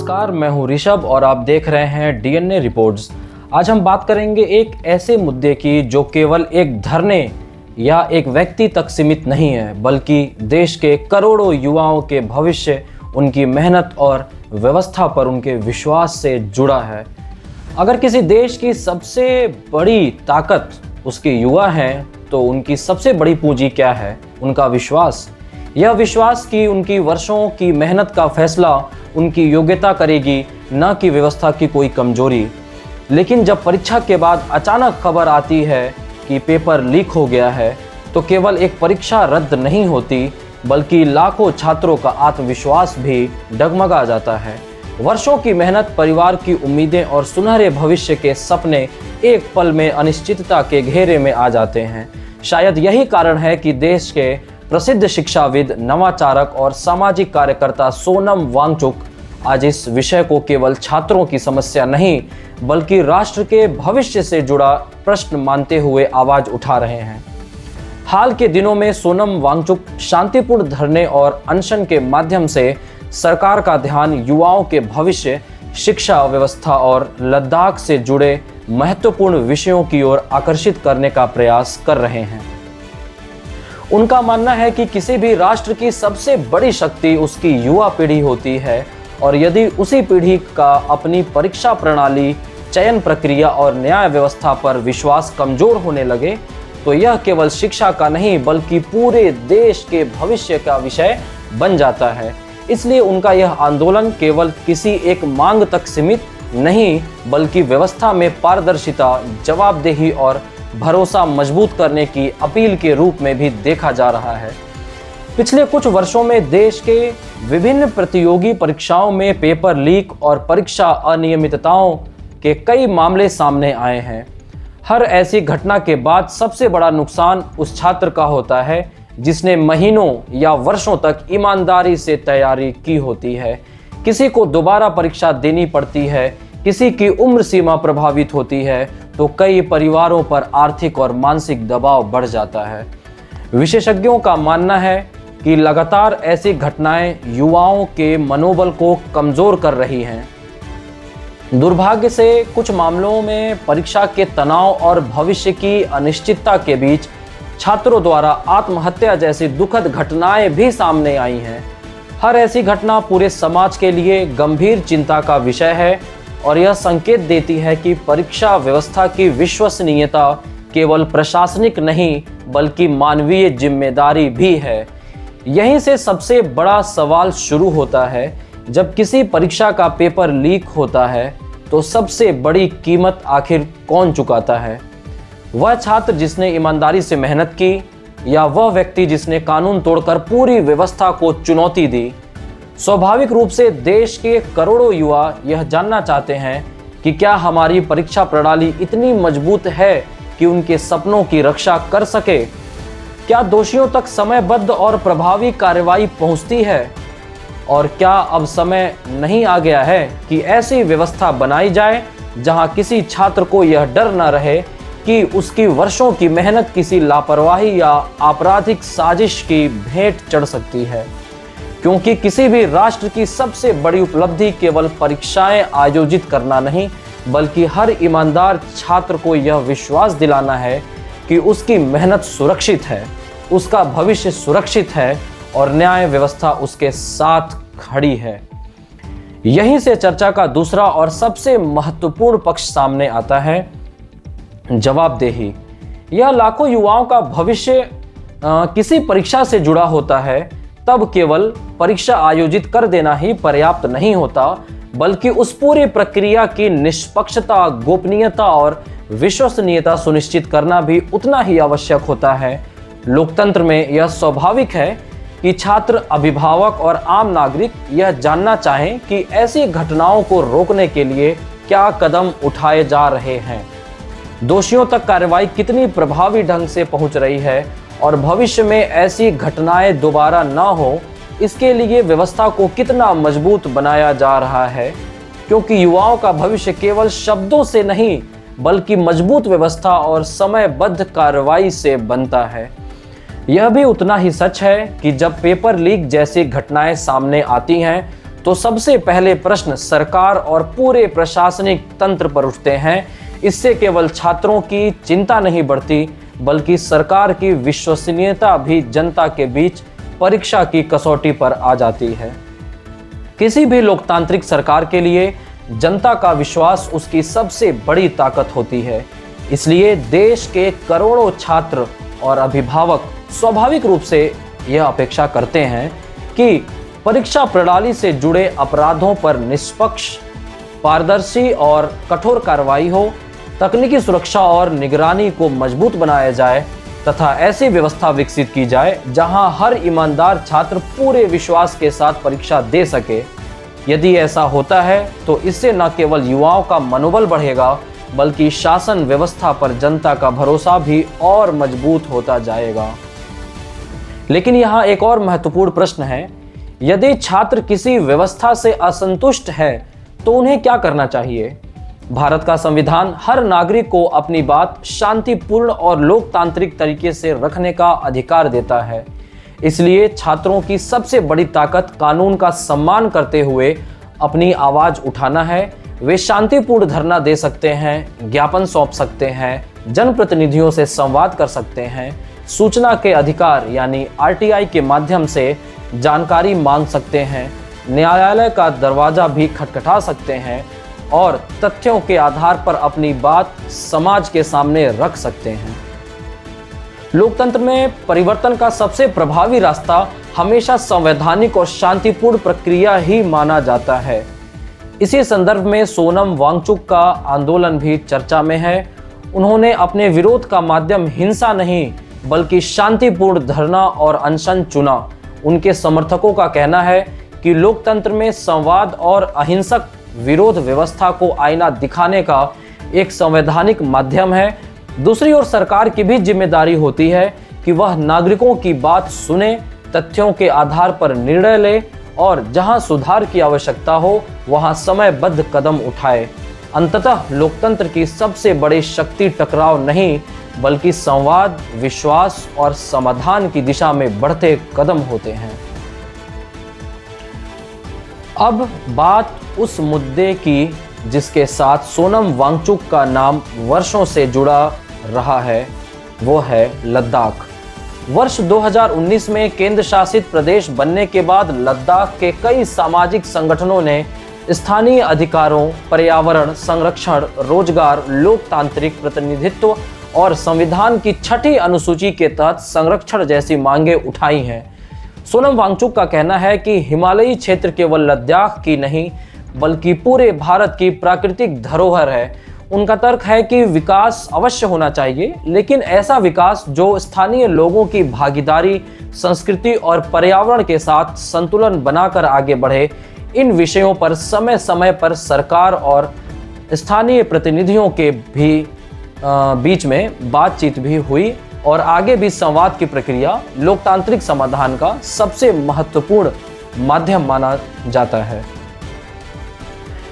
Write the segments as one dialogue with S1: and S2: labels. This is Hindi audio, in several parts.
S1: नमस्कार, मैं हूं ऋषभ और आप देख रहे हैं डीएनए रिपोर्ट्स। आज हम बात करेंगे एक ऐसे मुद्दे की जो केवल एक धरने या एक व्यक्ति तक सीमित नहीं है, बल्कि देश के करोड़ों युवाओं के भविष्य, उनकी मेहनत और व्यवस्था पर उनके विश्वास से जुड़ा है। अगर किसी देश की सबसे बड़ी ताकत उसके युवा हैं, तो उनकी सबसे बड़ी पूंजी क्या है? उनका विश्वास। यह विश्वास कि उनकी वर्षों की मेहनत का फैसला उनकी योग्यता करेगी, न कि व्यवस्था की कोई कमजोरी। लेकिन जब परीक्षा के बाद अचानक खबर आती है कि पेपर लीक हो गया है, तो केवल एक परीक्षा रद्द नहीं होती, बल्कि लाखों छात्रों का आत्मविश्वास भी डगमगा जाता है। वर्षों की मेहनत, परिवार की उम्मीदें और सुनहरे भविष्य के सपने एक पल में अनिश्चितता के घेरे में आ जाते हैं। शायद यही कारण है कि देश के प्रसिद्ध शिक्षाविद, नवाचारक और सामाजिक कार्यकर्ता सोनम वांगचुक आज इस विषय को केवल छात्रों की समस्या नहीं, बल्कि राष्ट्र के भविष्य से जुड़ा प्रश्न मानते हुए आवाज उठा रहे हैं। हाल के दिनों में सोनम वांगचुक शांतिपूर्ण धरने और अनशन के माध्यम से सरकार का ध्यान युवाओं के भविष्य, शिक्षा व्यवस्था और लद्दाख से जुड़े महत्वपूर्ण विषयों की ओर आकर्षित करने का प्रयास कर रहे हैं। उनका मानना है कि किसी भी राष्ट्र की सबसे बड़ी शक्ति उसकी युवा पीढ़ी होती है, और यदि उसी पीढ़ी का अपनी परीक्षा प्रणाली, चयन प्रक्रिया और न्याय व्यवस्था पर विश्वास कमजोर होने लगे, तो यह केवल शिक्षा का नहीं, बल्कि पूरे देश के भविष्य का विषय बन जाता है। इसलिए उनका यह आंदोलन केवल किसी एक मांग तक सीमित नहीं, बल्कि व्यवस्था में पारदर्शिता, जवाबदेही और भरोसा मजबूत करने की अपील के रूप में भी देखा जा रहा है। पिछले कुछ वर्षों में देश के विभिन्न प्रतियोगी परीक्षाओं में पेपर लीक और परीक्षा अनियमितताओं के कई मामले सामने आए हैं। हर ऐसी घटना के बाद सबसे बड़ा नुकसान उस छात्र का होता है जिसने महीनों या वर्षों तक ईमानदारी से तैयारी की होती है। किसी को दोबारा परीक्षा देनी पड़ती है, किसी की उम्र सीमा प्रभावित होती है, तो कई परिवारों पर आर्थिक और मानसिक दबाव बढ़ जाता है। विशेषज्ञों का मानना है कि लगातार ऐसी घटनाएं युवाओं के मनोबल को कमजोर कर रही हैं। दुर्भाग्य से कुछ मामलों में परीक्षा के तनाव और भविष्य की अनिश्चितता के बीच छात्रों द्वारा आत्महत्या जैसी दुखद घटनाएं भी सामने आई हैं। हर ऐसी घटना पूरे समाज के लिए गंभीर चिंता का विषय है, और यह संकेत देती है कि परीक्षा व्यवस्था की विश्वसनीयता केवल प्रशासनिक नहीं, बल्कि मानवीय जिम्मेदारी भी है। यहीं से सबसे बड़ा सवाल शुरू होता है। जब किसी परीक्षा का पेपर लीक होता है, तो सबसे बड़ी कीमत आखिर कौन चुकाता है? वह छात्र जिसने ईमानदारी से मेहनत की, या वह व्यक्ति जिसने कानून तोड़कर पूरी व्यवस्था को चुनौती दी? स्वाभाविक रूप से देश के करोड़ों युवा यह जानना चाहते हैं कि क्या हमारी परीक्षा प्रणाली इतनी मजबूत है कि उनके सपनों की रक्षा कर सके? क्या दोषियों तक समयबद्ध और प्रभावी कार्रवाई पहुंचती है? और क्या अब समय नहीं आ गया है कि ऐसी व्यवस्था बनाई जाए जहां किसी छात्र को यह डर न रहे कि उसकी वर्षों की मेहनत किसी लापरवाही या आपराधिक साजिश की भेंट चढ़ सकती है? क्योंकि किसी भी राष्ट्र की सबसे बड़ी उपलब्धि केवल परीक्षाएं आयोजित करना नहीं, बल्कि हर ईमानदार छात्र को यह विश्वास दिलाना है कि उसकी मेहनत सुरक्षित है, उसका भविष्य सुरक्षित है और न्याय व्यवस्था उसके साथ खड़ी है। यहीं से चर्चा का दूसरा और सबसे महत्वपूर्ण पक्ष सामने आता है, जवाबदेही। यह लाखों युवाओं का भविष्य किसी परीक्षा से जुड़ा होता है, तब केवल परीक्षा आयोजित कर देना ही पर्याप्त नहीं होता, बल्कि उस पूरी प्रक्रिया की निष्पक्षता, गोपनीयता और विश्वसनीयता सुनिश्चित करना भी उतना ही आवश्यक होता है। लोकतंत्र में यह स्वाभाविक है कि छात्र, अभिभावक और आम नागरिक यह जानना चाहें कि ऐसी घटनाओं को रोकने के लिए क्या कदम उठाए जा रहे हैं, दोषियों तक कार्रवाई कितनी प्रभावी ढंग से पहुंच रही है, और भविष्य में ऐसी घटनाएं दोबारा ना हो, इसके लिए व्यवस्था को कितना मजबूत बनाया जा रहा है। क्योंकि युवाओं का भविष्य केवल शब्दों से नहीं, बल्कि मजबूत व्यवस्था और समयबद्ध कार्रवाई से बनता है। यह भी उतना ही सच है कि जब पेपर लीक जैसी घटनाएं सामने आती हैं, तो सबसे पहले प्रश्न सरकार और पूरे प्रशासनिक तंत्र पर उठते हैं। इससे केवल छात्रों की चिंता नहीं बढ़ती, बल्कि सरकार की विश्वसनीयता भी जनता के बीच परीक्षा की कसौटी पर आ जाती है। किसी भी लोकतांत्रिक सरकार के लिए जनता का विश्वास उसकी सबसे बड़ी ताकत होती है। इसलिए देश के करोड़ों छात्र और अभिभावक स्वाभाविक रूप से यह अपेक्षा करते हैं कि परीक्षा प्रणाली से जुड़े अपराधों पर निष्पक्ष, पारदर्शी और कठोर कार्रवाई हो, तकनीकी सुरक्षा और निगरानी को मजबूत बनाया जाए तथा ऐसी व्यवस्था विकसित की जाए जहां हर ईमानदार छात्र पूरे विश्वास के साथ परीक्षा दे सके। यदि ऐसा होता है तो इससे न केवल युवाओं का मनोबल बढ़ेगा, बल्कि शासन व्यवस्था पर जनता का भरोसा भी और मजबूत होता जाएगा। लेकिन यहाँ एक और महत्वपूर्ण प्रश्न है, यदि छात्र किसी व्यवस्था से असंतुष्ट है तो उन्हें क्या करना चाहिए? भारत का संविधान हर नागरिक को अपनी बात शांतिपूर्ण और लोकतांत्रिक तरीके से रखने का अधिकार देता है। इसलिए छात्रों की सबसे बड़ी ताकत कानून का सम्मान करते हुए अपनी आवाज उठाना है। वे शांतिपूर्ण धरना दे सकते हैं, ज्ञापन सौंप सकते हैं, जनप्रतिनिधियों से संवाद कर सकते हैं, सूचना के अधिकार यानी आरटीआई के माध्यम से जानकारी मांग सकते हैं, न्यायालय का दरवाजा भी खटखटा सकते हैं और तथ्यों के आधार पर अपनी बात समाज के सामने रख सकते हैं। लोकतंत्र में परिवर्तन का सबसे प्रभावी रास्ता हमेशा संवैधानिक और शांतिपूर्ण प्रक्रिया ही माना जाता है। इसी संदर्भ में सोनम वांगचुक का आंदोलन भी चर्चा में है। उन्होंने अपने विरोध का माध्यम हिंसा नहीं बल्कि शांतिपूर्ण धरना और अनशन चुना। उनके समर्थकों का कहना है कि लोकतंत्र में संवाद और अहिंसक विरोध व्यवस्था को आईना दिखाने का एक संवैधानिक माध्यम है। दूसरी ओर सरकार की भी जिम्मेदारी होती है कि वह नागरिकों की बात सुने, तथ्यों के आधार पर निर्णय ले और जहां सुधार की आवश्यकता हो वहां समयबद्ध कदम उठाए। अंततः लोकतंत्र की सबसे बड़ी शक्ति टकराव नहीं बल्कि संवाद, विश्वास और समाधान की दिशा में बढ़ते कदम होते हैं। अब बात उस मुद्दे की जिसके साथ सोनम वांगचुक का नाम वर्षों से जुड़ा रहा है, वो है लद्दाख। वर्ष 2019 में केंद्र शासित प्रदेश बनने के बाद लद्दाख के कई सामाजिक संगठनों ने स्थानीय अधिकारों, पर्यावरण संरक्षण, रोजगार, लोकतांत्रिक प्रतिनिधित्व और संविधान की 6ठी अनुसूची के तहत संरक्षण जैसी मांगें उठाई हैं। सोनम वांगचुक का कहना है कि हिमालयी क्षेत्र केवल लद्दाख की नहीं बल्कि पूरे भारत की प्राकृतिक धरोहर है। उनका तर्क है कि विकास अवश्य होना चाहिए, लेकिन ऐसा विकास जो स्थानीय लोगों की भागीदारी, संस्कृति और पर्यावरण के साथ संतुलन बनाकर आगे बढ़े। इन विषयों पर समय समय पर सरकार और स्थानीय प्रतिनिधियों के भी बीच में बातचीत भी हुई और आगे भी संवाद की प्रक्रिया लोकतांत्रिक समाधान का सबसे महत्वपूर्ण माध्यम माना जाता है।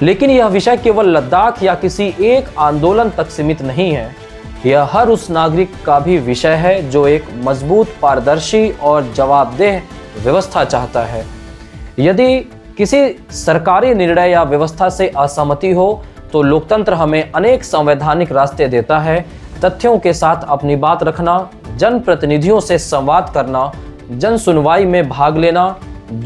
S1: लेकिन यह विषय केवल लद्दाख या किसी एक आंदोलन तक सीमित नहीं है। यह हर उस नागरिक का भी विषय है जो एक मजबूत, पारदर्शी और जवाबदेह व्यवस्था चाहता है। यदि किसी सरकारी निर्णय या व्यवस्था से असहमति हो तो लोकतंत्र हमें अनेक संवैधानिक रास्ते देता है। तथ्यों के साथ अपनी बात रखना, जनप्रतिनिधियों से संवाद करना, जन सुनवाई में भाग लेना,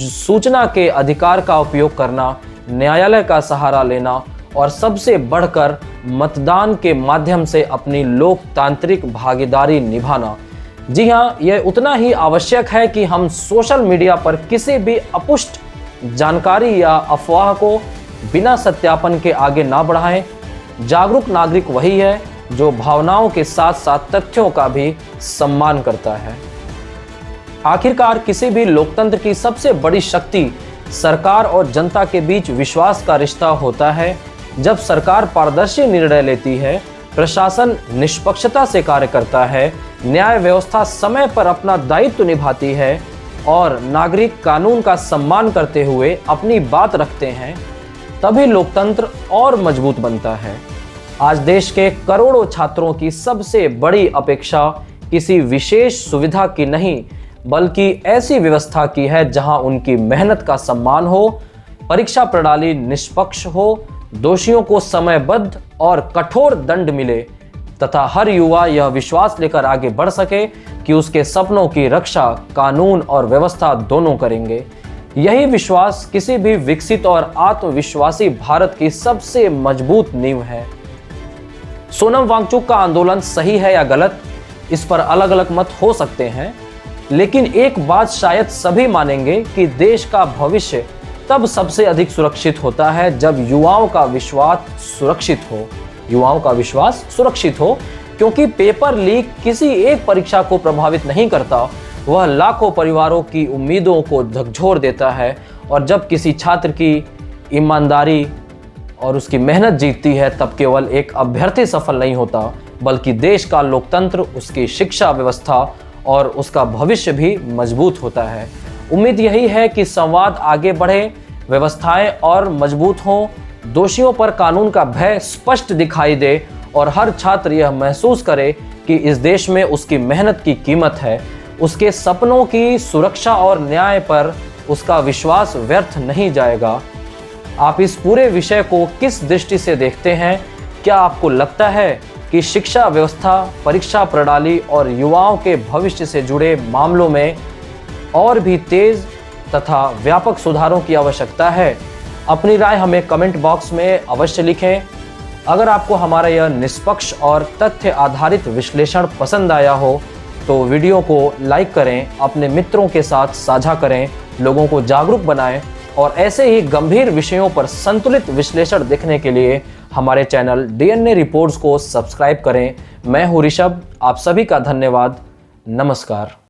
S1: सूचना के अधिकार का उपयोग करना, न्यायालय का सहारा लेना और सबसे बढ़कर मतदान के माध्यम से अपनी लोकतांत्रिक भागीदारी निभाना। जी हाँ, यह उतना ही आवश्यक है कि हम सोशल मीडिया पर किसी भी अपुष्ट जानकारी या अफवाह को बिना सत्यापन के आगे ना बढ़ाएं। जागरूक नागरिक वही है जो भावनाओं के साथ साथ तथ्यों का भी सम्मान करता है। आखिरकार किसी भी लोकतंत्र की सबसे बड़ी शक्ति सरकार और जनता के बीच विश्वास का रिश्ता होता है। जब सरकार पारदर्शी निर्णय लेती है, प्रशासन निष्पक्षता से कार्य करता है, न्याय व्यवस्था समय पर अपना दायित्व निभाती है और नागरिक कानून का सम्मान करते हुए अपनी बात रखते हैं, तभी लोकतंत्र और मजबूत बनता है। आज देश के करोड़ों छात्रों की सबसे बड़ी अपेक्षा किसी विशेष सुविधा की नहीं बल्कि ऐसी व्यवस्था की है जहां उनकी मेहनत का सम्मान हो, परीक्षा प्रणाली निष्पक्ष हो, दोषियों को समयबद्ध और कठोर दंड मिले तथा हर युवा यह विश्वास लेकर आगे बढ़ सके कि उसके सपनों की रक्षा कानून और व्यवस्था दोनों करेंगे। यही विश्वास किसी भी विकसित और आत्मविश्वासी भारत की सबसे मजबूत नींव है। सोनम वांगचुक का आंदोलन सही है या गलत, इस पर अलग अलग मत हो सकते हैं, लेकिन एक बात शायद सभी मानेंगे कि देश का भविष्य तब सबसे अधिक सुरक्षित होता है जब युवाओं का विश्वास सुरक्षित हो, क्योंकि पेपर लीक किसी एक परीक्षा को प्रभावित नहीं करता, वह लाखों परिवारों की उम्मीदों को झकझोर देता है। और जब किसी छात्र की ईमानदारी और उसकी मेहनत जीतती है, तब केवल एक अभ्यर्थी सफल नहीं होता, बल्कि देश का लोकतंत्र, उसकी शिक्षा व्यवस्था और उसका भविष्य भी मजबूत होता है। उम्मीद यही है कि संवाद आगे बढ़े, व्यवस्थाएं और मजबूत हों, दोषियों पर कानून का भय स्पष्ट दिखाई दे और हर छात्र यह महसूस करे कि इस देश में उसकी मेहनत की कीमत है, उसके सपनों की सुरक्षा और न्याय पर उसका विश्वास व्यर्थ नहीं जाएगा। आप इस पूरे विषय को किस दृष्टि से देखते हैं? क्या आपको लगता है कि शिक्षा व्यवस्था, परीक्षा प्रणाली और युवाओं के भविष्य से जुड़े मामलों में और भी तेज तथा व्यापक सुधारों की आवश्यकता है? अपनी राय हमें कमेंट बॉक्स में अवश्य लिखें। अगर आपको हमारा यह निष्पक्ष और तथ्य आधारित विश्लेषण पसंद आया हो तो वीडियो को लाइक करें, अपने मित्रों के साथ साझा करें, लोगों को जागरूक बनाएं और ऐसे ही गंभीर विषयों पर संतुलित विश्लेषण देखने के लिए हमारे चैनल डीएनए रिपोर्ट्स को सब्सक्राइब करें। मैं हूं ऋषभ, आप सभी का धन्यवाद। नमस्कार।